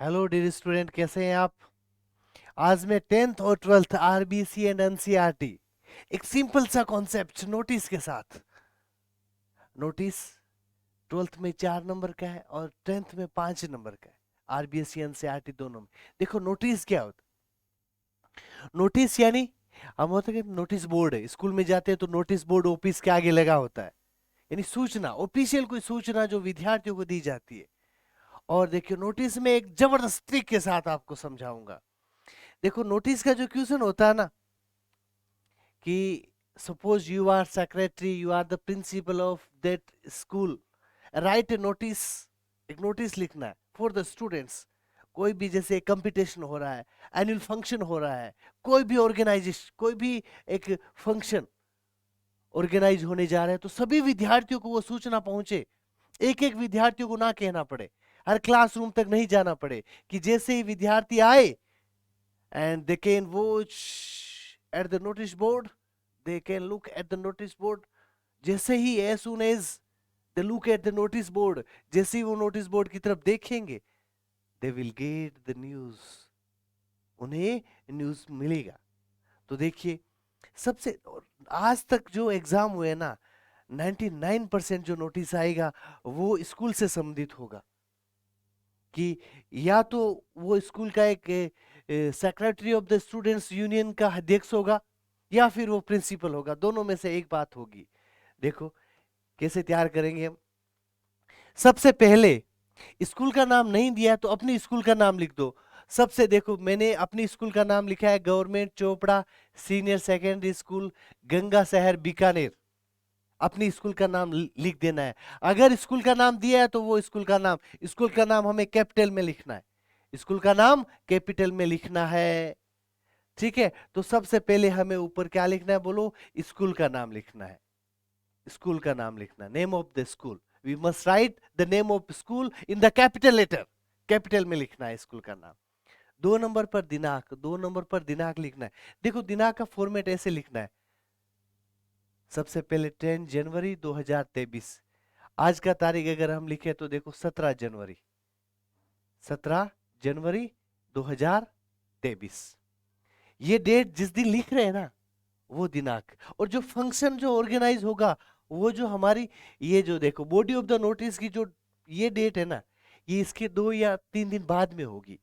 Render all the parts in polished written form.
Hello dear student, कैसे हैं आप? आज मैं 10th और 12th आरबीसी एंड एनसीईआरटी एक सिंपल सा कॉन्सेप्ट नोटिस के साथ। नोटिस 12th में 4 नंबर का है और 10th में 5 नंबर का है। आरबीएससी एनसीईआरटी दोनों में। देखो नोटिस क्या होता है। नोटिस यानी हम होता है कि नोटिस बोर्ड है, स्कूल में जाते हैं तो नोटिस बोर्ड ऑफिस के आगे लगा होता है। यानी सूचना, ऑफिशियल कोई सूचना जो विद्यार्थियों को दी जाती है। और देखिए नोटिस में एक जबरदस्त ट्रिक के साथ आपको समझाऊंगा। देखो नोटिस का जो क्वेश्चन होता है ना, कि suppose you are secretary, you are the principal of that school, write a notice. एक नोटिस लिखना है फॉर द स्टूडेंट्स। कोई भी जैसे कंपटीशन हो रहा है, एनुअल फंक्शन हो रहा है, कोई भी ऑर्गेनाइजेशन, कोई भी एक फंक्शन ऑर्गेनाइज होने जा रहा है, तो सभी विद्यार्थियों को वो सूचना पहुंचे। एक एक विद्यार्थियों को ना कहना पड़े, हर क्लासरूम तक नहीं जाना पड़े, कि जैसे ही विद्यार्थी आए and they can watch at the notice board, they can look at the notice board। जैसे ही as soon as they look at the notice board, जैसे ही वो नोटिस बोर्ड की तरफ देखेंगे, they will get the news, उन्हें news मिलेगा। तो देखिए सबसे आज तक जो एग्जाम हुए ना, 99% जो नोटिस आएगा वो स्कूल से संबंधित होगा। कि या तो वो स्कूल का एक secretary of the students union का अध्यक्ष होगा, या फिर वो प्रिंसिपल होगा, दोनों में से एक बात होगी। देखो कैसे तैयार करेंगे हम। सबसे पहले स्कूल का नाम नहीं दिया तो अपने स्कूल का नाम लिख दो। सबसे देखो मैंने अपनी स्कूल का नाम लिखा है government Chopra senior secondary school, Ganga शहर बीकानेर। अपनी स्कूल का नाम लिख देना है। अगर स्कूल का नाम दिया है तो वो स्कूल का नाम हमें कैपिटल में लिखना है। स्कूल का नाम कैपिटल में लिखना है। ठीक है, तो सबसे पहले हमें ऊपर क्या लिखना है बोलो? स्कूल का नाम लिखना है। स्कूल का नाम लिखना, name of the school. We must write the name of school in the capital letter. Capital में लिखना है स्कूल का नाम। 2 नंबर पर दिनांक, 2 नंबर पर दिनांक लिखना है। देखो दिनांक का फॉर्मेट ऐसे लिखना है। सबसे पहले 10 जनवरी 2023। आज का तारीख अगर हम लिखे तो देखो 17 जनवरी, 17 जनवरी 2023। ये डेट जिस दिन लिख रहे हैं ना, वो दिनांक। और जो फंक्शन जो ऑर्गेनाइज होगा, वो जो हमारी ये जो देखो बॉडी ऑफ द नोटिस की जो ये डेट है ना, ये इसके 2 या 3 दिन बाद में होगी।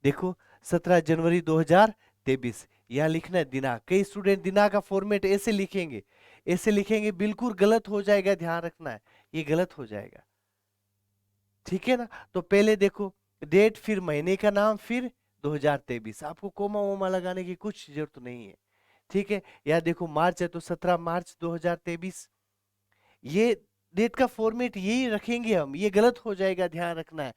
देखो 17 जनवरी 2023 यहाँ लिखना है दिनांक। कई स्टूडेंट दिनांक का फॉर्मेट ऐसे लिखेंगे, ऐसे लिखेंगे, बिल्कुल गलत हो जाएगा, ध्यान रखना है ये गलत हो जाएगा। ठीक है ना? तो पहले देखो डेट, फिर महीने का नाम, फिर 2023। आपको कोमा वोमा लगाने की कुछ जरूरत नहीं है। ठीक है, या देखो मार्च है तो 17 मार्च 2023। ये डेट का फॉर्मेट यही रखेंगे हम, ये गलत हो जाएगा, ध्यान रखना है।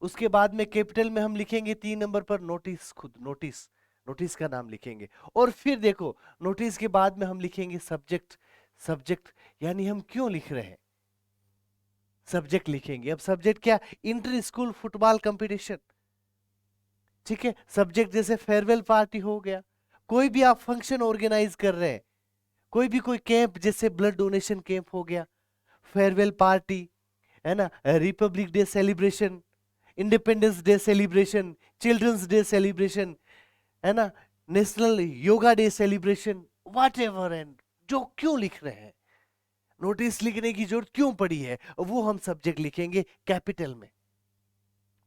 उसके बाद में कैपिटल में हम लिखेंगे 3 नंबर पर नोटिस, खुद नोटिस, नोटिस का नाम लिखेंगे। और फिर देखो नोटिस के बाद में हम लिखेंगे सब्जेक्ट। सब्जेक्ट यानी हम क्यों लिख रहे हैं, सब्जेक्ट लिखेंगे। अब सब्जेक्ट क्या? Inter school football competition. ठीक है, सब्जेक्ट जैसे फेयरवेल पार्टी हो गया, कोई भी आप फंक्शन ऑर्गेनाइज कर रहे हैं, कोई भी कोई कैंप जैसे ब्लड डोनेशन कैंप हो गया, फेयरवेल पार्टी, है ना, republic day celebration, independence day celebration, children's day celebration, है ना, national yoga day celebration, whatever. And जो क्यों लिख रहे हैं, नोटिस लिखने की जरूरत क्यों पड़ी है, वो हम सब्जेक्ट लिखेंगे कैपिटल में,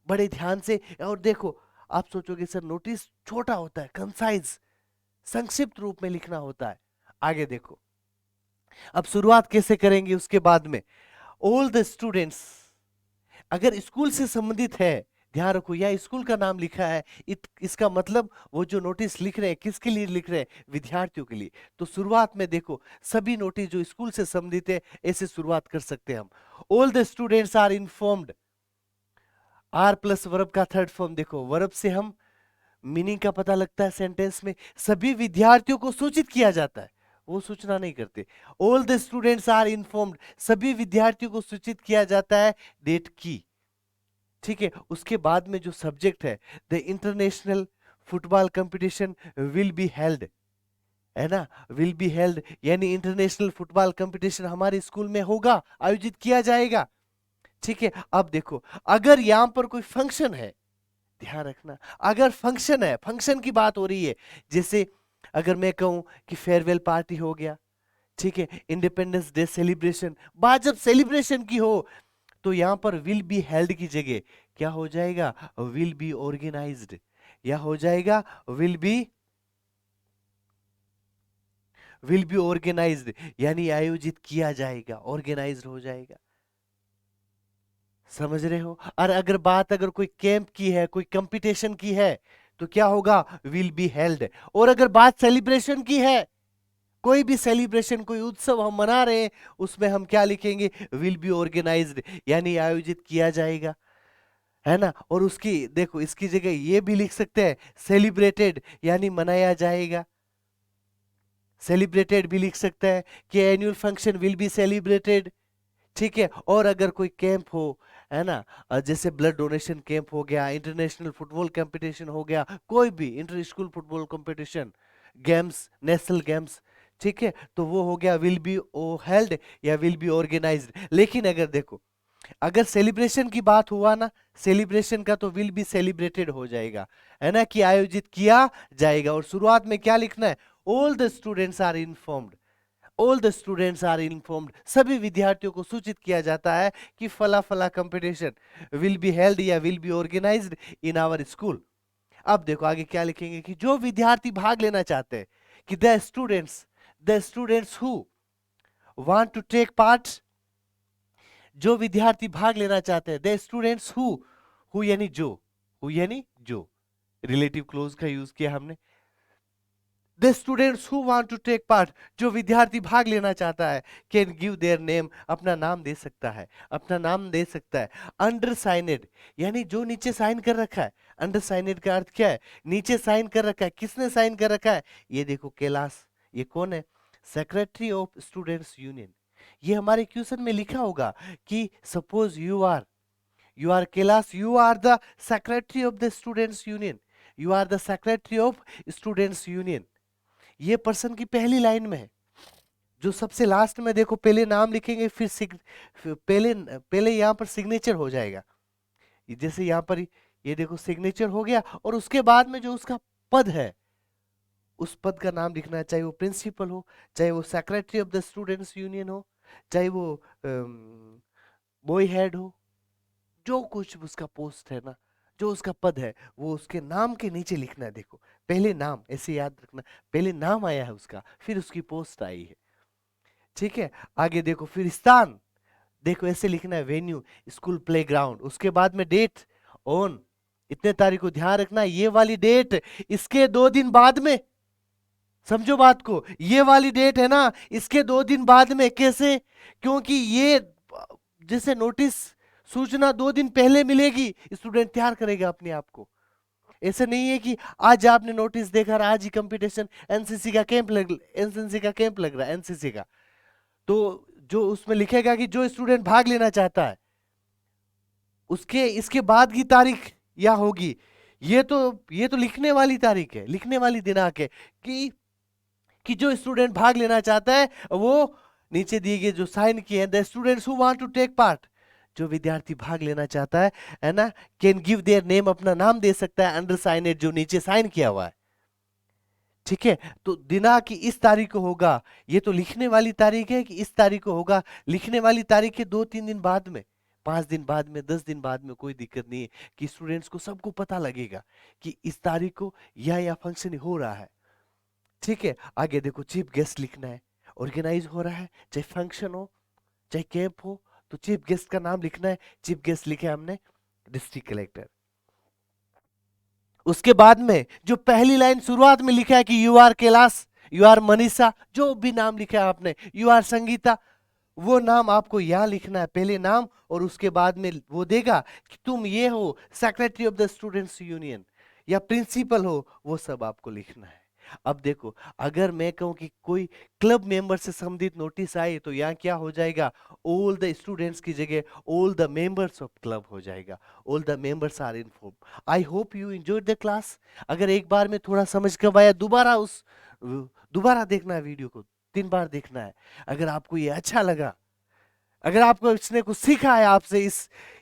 बड़े ध्यान से। और देखो आप सोचोगे सर नोटिस छोटा होता है, कंसाइज, संक्षिप्त रूप में लिखना होता है। आगे देखो अब शुरुआत कैसे करेंगे उसके बाद में। ऑल द स्टूडेंट्स, अगर स्कूल से संबंधित है, ध्यान रखो या स्कूल का नाम लिखा है, इसका मतलब वो जो नोटिस लिख रहे हैं किसके लिए लिख रहे हैं? विद्यार्थियों के लिए। तो शुरुआत में देखो सभी नोटिस जो स्कूल से संबंधित है ऐसे शुरुआत कर सकते हैं हम। All the students are informed. Are plus verb का थर्ड फॉर्म, देखो वर्ब से हम मीनिंग का पता लगता है सेंटेंस में। सभी विद्यार्थियों को सूचित किया जाता है, वो सूचना नहीं करते। All the students are informed, सभी विद्यार्थियों को सूचित किया जाता है डेट की। ठीक है, उसके बाद में जो सब्जेक्ट है, the international football competition will be held, है ना, विल बी हेल्ड यानी इंटरनेशनल फुटबॉल कंपटीशन हमारे स्कूल में होगा, आयोजित किया जाएगा। ठीक है, अब देखो अगर यहां पर कोई फंक्शन है, ध्यान रखना, अगर फंक्शन है, फंक्शन की बात हो रही है, जैसे अगर मैं कहूं कि फेयरवेल पार्टी हो गया, ठीक है, इंडिपेंडेंस डे सेलिब्रेशन, बात जब सेलिब्रेशन की हो तो यहां पर विल बी हेल्ड की जगह क्या हो जाएगा, विल बी ऑर्गेनाइज्ड, या हो जाएगा विल बी ऑर्गेनाइज्ड, यानी आयोजित किया जाएगा, ऑर्गेनाइज्ड हो जाएगा। समझ रहे हो? और अगर बात अगर कोई कैंप की है, कोई कंपटीशन की है, तो क्या होगा, विल बी हेल्ड। और अगर बात सेलिब्रेशन की है, कोई भी सेलिब्रेशन, कोई उत्सव हम मना रहे हैं, उसमें हम क्या लिखेंगे, विल बी ऑर्गेनाइज्ड, यानी आयोजित किया जाएगा, है ना। और उसकी देखो इसकी जगह ये भी लिख सकते हैं सेलिब्रेटेड, यानी मनाया जाएगा, सेलिब्रेटेड भी लिख सकते हैं कि annual function will be celebrated, ठीक है। और अगर कोई कैंप हो, है ना, जैसे ब्लड डोनेशन कैंप हो गया, इंटरनेशनल फुटबॉल कंपटीशन हो गया, कोई भी inter school football competition, games, national games, ठीक है, तो वो हो गया विल बी हेल्ड या विल बी ऑर्गेनाइज्ड। लेकिन अगर देखो अगर सेलिब्रेशन की बात हुआ ना, सेलिब्रेशन का तो विल बी सेलिब्रेटेड हो जाएगा, है ना, कि आयोजित किया जाएगा। और शुरुआत में क्या लिखना है, all the students are informed, all the students are informed, सभी विद्यार्थियों को सूचित किया जाता है कि फला फला कंपटीशन विल बी हेल्ड या will be organised in our school. अब देखो आगे क्या लिखेंगे कि जो विद्यार्थी भाग लेना चाहते हैं, कि the students who want to take part, जो विद्यार्थी भाग लेना चाहते हैं, द स्टूडेंट्स हु यानी जो, हु यानी जो, रिलेटिव क्लोज का यूज किया हमने। The students who want to take part, जो विद्यार्थी भाग लेना चाहता है, कैन गिव देयर नेम, अपना नाम दे सकता है, अपना नाम दे सकता है। अंडर साइनेड, यानी जो नीचे साइन कर रखा है, अंडर साइनेड का अर्थ क्या है, नीचे साइन कर रखा है, किसने साइन कर रखा है, ये देखो कैलाश, ये कौन है, सेक्रेटरी ऑफ स्टूडेंट्स यूनियन। ये हमारे क्वेश्चन में लिखा होगा कि suppose you are Kailash, you are the secretary of the students union, you are the secretary of students union, ये पर्सन की पहली लाइन में है। जो सबसे लास्ट में देखो पहले नाम लिखेंगे, फिर पहले यहां पर सिग्नेचर हो जाएगा, जैसे यहां पर ये देखो सिग्नेचर हो गया, और उसके बाद में जो उसका पद है, उस पद का नाम लिखना है, चाहे वो प्रिंसिपल हो, चाहे वो secretary of the students union हो, चाहे वो बॉय हेड हो, जो कुछ उसका पोस्ट है ना, जो उसका पद है, वो उसके नाम के नीचे लिखना है। देखो पहले नाम, ऐसे याद रखना, पहले नाम आया है उसका, फिर उसकी पोस्ट आई है, ठीक है। आगे देखो फिर स्थान, देखो ऐसे लिखना है, वेन्यू स्कूल प्लेग्राउंड, उसके बाद में डेट ऑन, इतने तारीख को ध्यान रखना, ये वाली डेट इसके 2 दिन बाद में, समझो बात को, ये वाली डेट है ना, इसके 2 दिन बाद में, कैसे, क्योंकि ये जैसे नोटिस सूचना 2 दिन पहले मिलेगी, स्टूडेंट तैयार करेगा अपने आप को। ऐसे नहीं है कि आज आपने नोटिस देखा और आज ही कंपटीशन, एनसीसी का कैंप लग रहा है, एनसीसी का, तो जो उसमें लिखेगा कि जो स्टूडेंट भाग लेना चाहता है, उसके इसके बाद की तारीख या होगी, ये तो लिखने वाली तारीख है, लिखने वाली दिनांक है, कि जो स्टूडेंट भाग लेना चाहता है, वो नीचे दिए गए जो साइन किए हैं, the students who want to take part, जो विद्यार्थी भाग लेना चाहता है ना, कैन गिव देयर नेम, अपना नाम दे सकता है, अंडर साइनेड, जो नीचे साइन किया हुआ है, ठीक है। तो दिनांक की इस तारीख को होगा, ये तो लिखने वाली तारीख है कि इस तारीख को होगा, लिखने वाली तारीख के 2-3 दिन बाद में, 5 दिन बाद में, 10 दिन बाद में, कोई दिक्कत नहीं है, कि स्टूडेंट्स को सबको पता लगेगा कि इस तारीख को या फंक्शन हो रहा है, ठीक है। आगे देखो चीफ गेस्ट लिखना है, ऑर्गेनाइज हो रहा है, चाहे फंक्शन हो चाहे कैंप हो, तो चीफ गेस्ट का नाम लिखना है, चीफ गेस्ट लिखे हमने डिस्ट्रिक्ट कलेक्टर। उसके बाद में जो पहली लाइन शुरुआत में लिखा है कि you are Kailash, you are Manisha, जो भी नाम लिखा है आपने, यू आर संगीता, वो नाम आपको यहां लिखना है, पहले नाम, और उसके बाद में वो देगा कि तुम ये हो secretary of the students union या प्रिंसिपल हो, वो सब आपको लिखना है। अब देखो अगर मैं कहूं कि कोई क्लब मेंबर से संबंधित नोटिस आए, तो यहाँ क्या हो जाएगा, ऑल द स्टूडेंट्स की जगह all the members of club हो जाएगा, all the members are inform. I hope you enjoyed the class. अगर एक बार में थोड़ा समझ कर आया, दोबारा देखना है वीडियो को, 3 बार देखना है। अगर आपको ये अच्छा लगा, अगर आपको इसने कुछ सीखा है आपसे,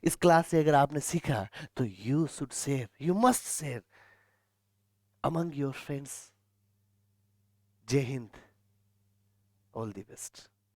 इस क्लास से अगर आपने सीखा, तो you should share, you must share among your friends. Jai Hind. All the best.